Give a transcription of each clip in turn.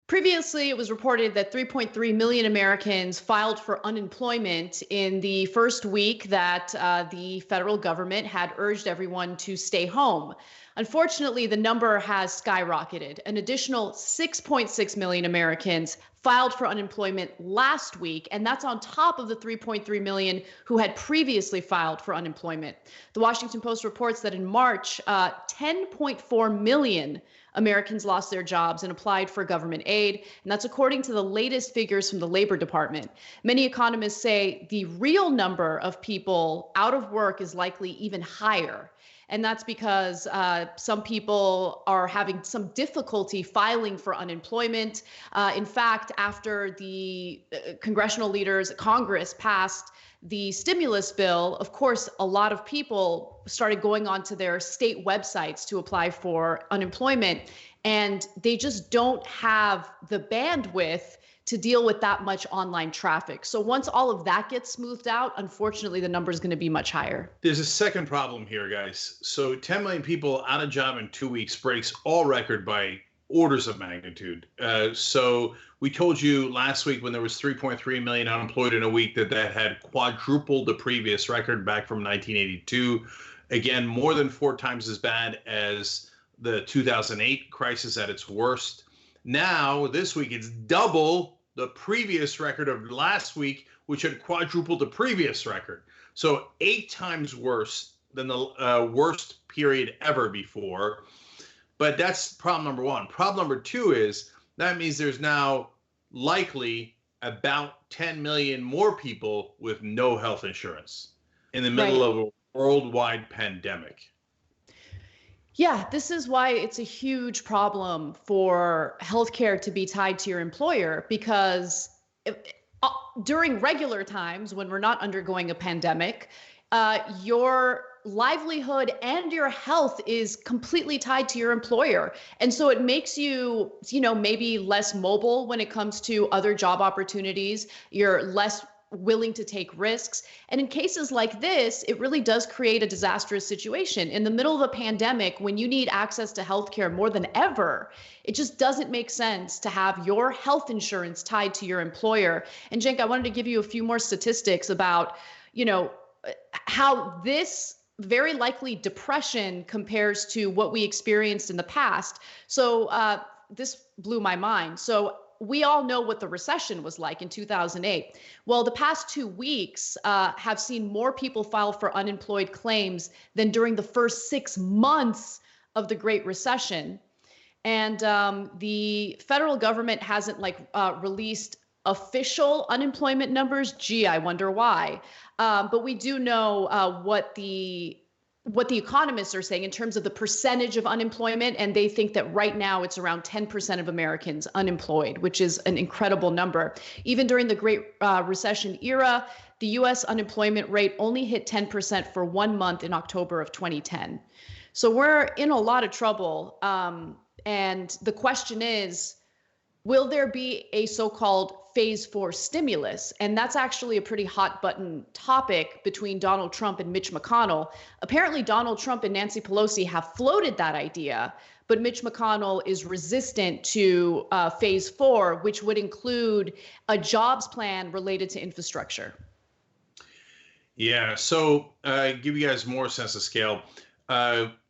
Previously, it was reported that 3.3 million Americans filed for unemployment in the first week that the federal government had urged everyone to stay home. Unfortunately, the number has skyrocketed. An additional 6.6 million Americans filed for unemployment last week, and that's on top of the 3.3 million who had previously filed for unemployment. The Washington Post reports that in March, 10.4 million Americans lost their jobs and applied for government aid, and that's according to the latest figures from the Labor Department. Many economists say the real number of people out of work is likely even higher. And that's because some people are having some difficulty filing for unemployment. In fact, after the congressional leaders, Congress passed the stimulus bill, of course, a lot of people started going onto their state websites to apply for unemployment, and they just don't have the bandwidth to deal with that much online traffic. So once all of that gets smoothed out, unfortunately, the number is going to be much higher. There's a second problem here, guys. So 10 million people out of job in 2 weeks breaks all record by orders of magnitude. So we told you last week when there was 3.3 million unemployed in a week that had quadrupled the previous record back from 1982. Again, more than 4 times as bad as the 2008 crisis at its worst. Now, this week, it's double the previous record of last week, which had quadrupled the previous record. So 8 times worse than the worst period ever before. But that's problem number one. Problem number two is that means there's now likely about 10 million more people with no health insurance in the middle of a worldwide pandemic. Yeah, this is why it's a huge problem for healthcare to be tied to your employer, because during regular times when we're not undergoing a pandemic, your livelihood and your health is completely tied to your employer. And so it makes you, maybe less mobile when it comes to other job opportunities. You're less willing to take risks. And in cases like this, it really does create a disastrous situation. In the middle of a pandemic, when you need access to healthcare more than ever, it just doesn't make sense to have your health insurance tied to your employer. And Cenk, I wanted to give you a few more statistics about, how this very likely depression compares to what we experienced in the past. So this blew my mind. So we all know what the recession was like in 2008. Well, the past 2 weeks have seen more people file for unemployed claims than during the first 6 months of the Great Recession. And the federal government hasn't released official unemployment numbers. Gee, I wonder why. But we do know what the economists are saying in terms of the percentage of unemployment, and they think that right now it's around 10% of Americans unemployed, which is an incredible number. Even during the Great Recession era, the U.S. unemployment rate only hit 10% for 1 month in October of 2010. So we're in a lot of trouble. And the question is, will there be a so-called phase 4 stimulus? And that's actually a pretty hot button topic between Donald Trump and Mitch McConnell. Apparently, Donald Trump and Nancy Pelosi have floated that idea, but Mitch McConnell is resistant to phase 4, which would include a jobs plan related to infrastructure. Yeah, so give you guys more sense of scale.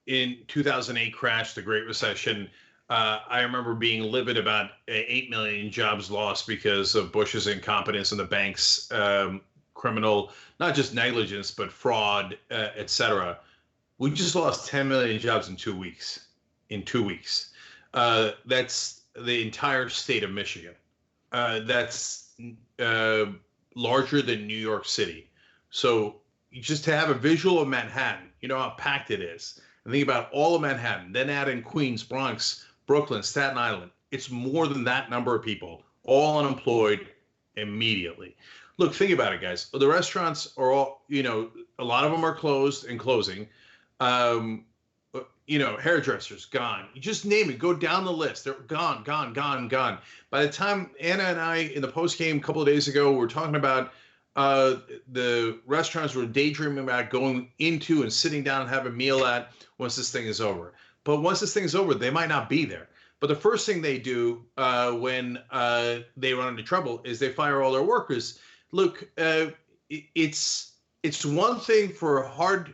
In 2008 crash, the Great Recession, I remember being livid about 8 million jobs lost because of Bush's incompetence and the bank's criminal, not just negligence, but fraud, et cetera. We just lost 10 million jobs in 2 weeks. That's the entire state of Michigan. That's larger than New York City. So just to have a visual of Manhattan, you know how packed it is. And think about all of Manhattan, then add in Queens, Bronx, Brooklyn, Staten Island. It's more than that number of people, all unemployed immediately. Look, think about it, guys. The restaurants are all, a lot of them are closed and closing. Hairdressers, gone. You just name it. Go down the list. They're gone. By the time Anna and I, in the post game a couple of days ago, were talking about the restaurants were daydreaming about going into and sitting down and have a meal at once this thing is over. But once this thing is over, they might not be there. But the first thing they do when they run into trouble is they fire all their workers. Look, it's one thing for hard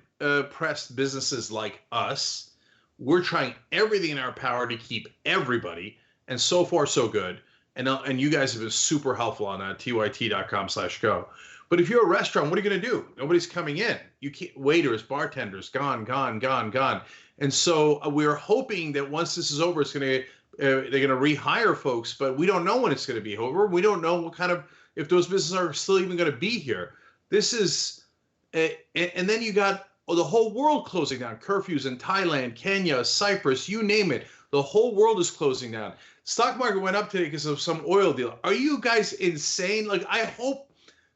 pressed businesses like us. We're trying everything in our power to keep everybody, and so far so good. And you guys have been super helpful on that, tyt.com/go. But if you're a restaurant, what are you going to do? Nobody's coming in. You can't, waiters, bartenders, gone. And so we're hoping that once this is over, it's going to they're going to rehire folks, but we don't know when it's going to be over. We don't know what kind of, if those businesses are still even going to be here. This is, and then you got the whole world closing down. Curfews in Thailand, Kenya, Cyprus, you name it. The whole world is closing down. Stock market went up today because of some oil deal. Are you guys insane? Like, I hope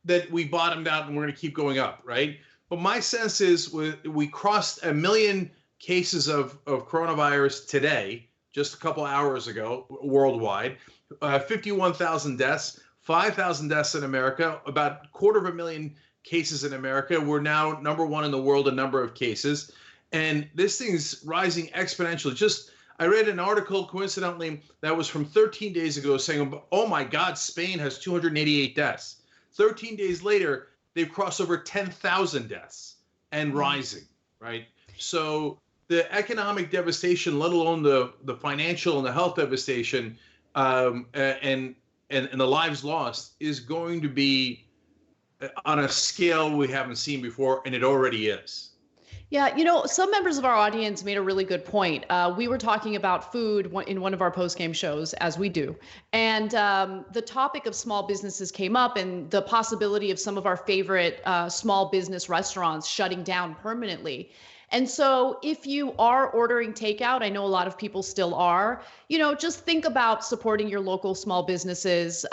that we bottomed out and we're going to keep going up, right? But my sense is we crossed 1 million cases of coronavirus today, just a couple hours ago, worldwide. 51,000 deaths, 5,000 deaths in America, about 250,000 cases in America. We're now #1 in the world in number of cases. And this thing's rising exponentially. I read an article, coincidentally, that was from 13 days ago saying, oh my God, Spain has 288 deaths. 13 days later, they've crossed over 10,000 deaths and rising, right? So the economic devastation, let alone the financial and the health devastation, and the lives lost, is going to be on a scale we haven't seen before, and it already is. Yeah, some members of our audience made a really good point. We were talking about food in one of our post-game shows, as we do. And the topic of small businesses came up, and the possibility of some of our favorite small business restaurants shutting down permanently. And so if you are ordering takeout, I know a lot of people still are, just think about supporting your local small businesses.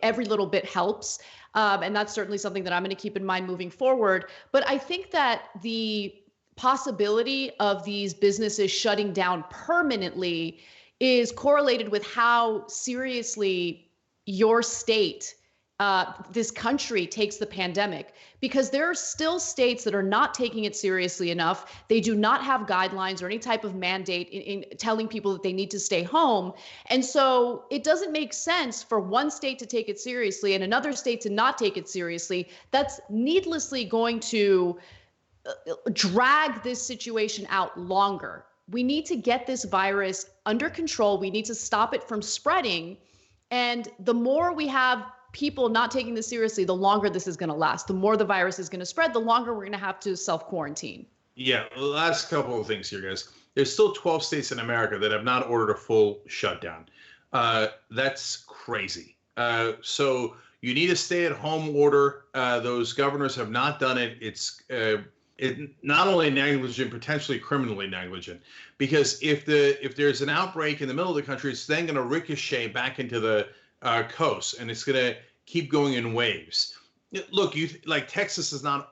Every little bit helps. And that's certainly something that I'm going to keep in mind moving forward. But I think that the possibility of these businesses shutting down permanently is correlated with how seriously your state, this country, takes the pandemic, because there are still states that are not taking it seriously enough. They do not have guidelines or any type of mandate in telling people that they need to stay home. And so it doesn't make sense for one state to take it seriously and another state to not take it seriously. That's needlessly going to drag this situation out longer. We need to get this virus under control. We need to stop it from spreading. And the more we have people not taking this seriously, the longer this is going to last. The more the virus is going to spread, the longer we're going to have to self-quarantine. Yeah, the last couple of things here, guys. There's still 12 states in America that have not ordered a full shutdown. That's crazy. So you need a stay-at-home order. Those governors have not done it. It's not only negligent, potentially criminally negligent, because if there's an outbreak in the middle of the country, it's then going to ricochet back into the coast, and it's going to keep going in waves. Look, like Texas has not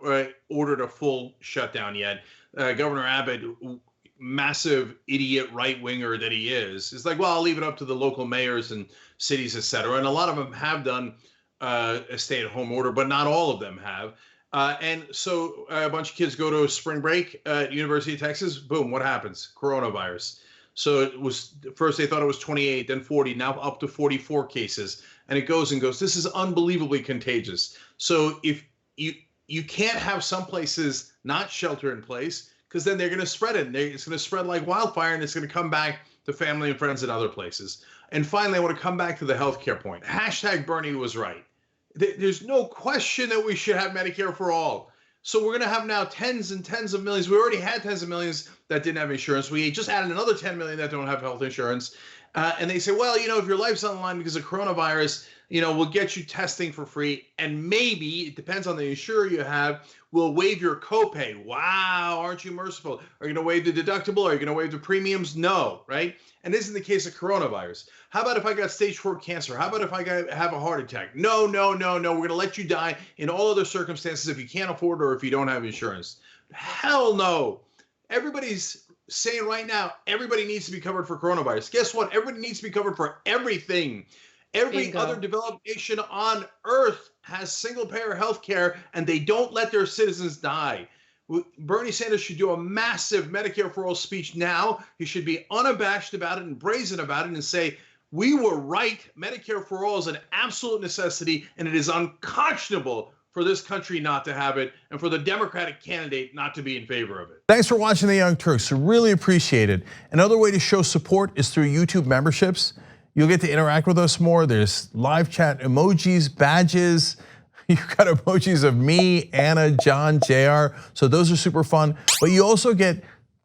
ordered a full shutdown yet. Governor Abbott, massive idiot right-winger that he is like, well, I'll leave it up to the local mayors and cities, et cetera. And a lot of them have done a stay-at-home order, but not all of them have. And so a bunch of kids go to a spring break at University of Texas. Boom, what happens? Coronavirus. So it was, first they thought it was 28, then 40, now up to 44 cases. And it goes and goes. This is unbelievably contagious. So if you can't have some places not shelter in place, because then they're going to spread it. It's going to spread like wildfire, and it's going to come back to family and friends in other places. And finally, I want to come back to the healthcare point. Hashtag Bernie was right. There's no question that we should have Medicare for all. So we're going to have now tens and tens of millions. We already had tens of millions that didn't have insurance. We just added another 10 million that don't have health insurance. And they say, well, if your life's on the line because of coronavirus, we'll get you testing for free. And maybe, it depends on the insurer you have, we'll waive your copay. Wow, aren't you merciful? Are you going to waive the deductible? Are you going to waive the premiums? No, right? And this is the case of coronavirus. How about if I got stage 4 cancer? How about if I have a heart attack? No. We're going to let you die in all other circumstances if you can't afford or if you don't have insurance. Hell no. Everybody's saying right now, everybody needs to be covered for coronavirus. Guess what? Everybody needs to be covered for everything. Every other developed nation on earth has single-payer health care, and they don't let their citizens die. Bernie Sanders should do a massive Medicare for All speech now. He should be unabashed about it and brazen about it and say, we were right. Medicare for All is an absolute necessity, and it is unconscionable for this country not to have it, and for the Democratic candidate not to be in favor of it. Thanks for watching The Young Turks. We really appreciate it. Another way to show support is through YouTube memberships. You'll get to interact with us more. There's live chat emojis, badges. You've got emojis of me, Anna, John, JR. So those are super fun. But you also get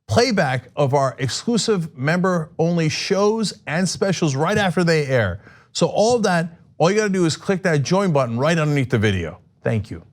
playback of our exclusive member-only shows and specials right after they air. So all of that, all you gotta do is click that join button right underneath the video. Thank you.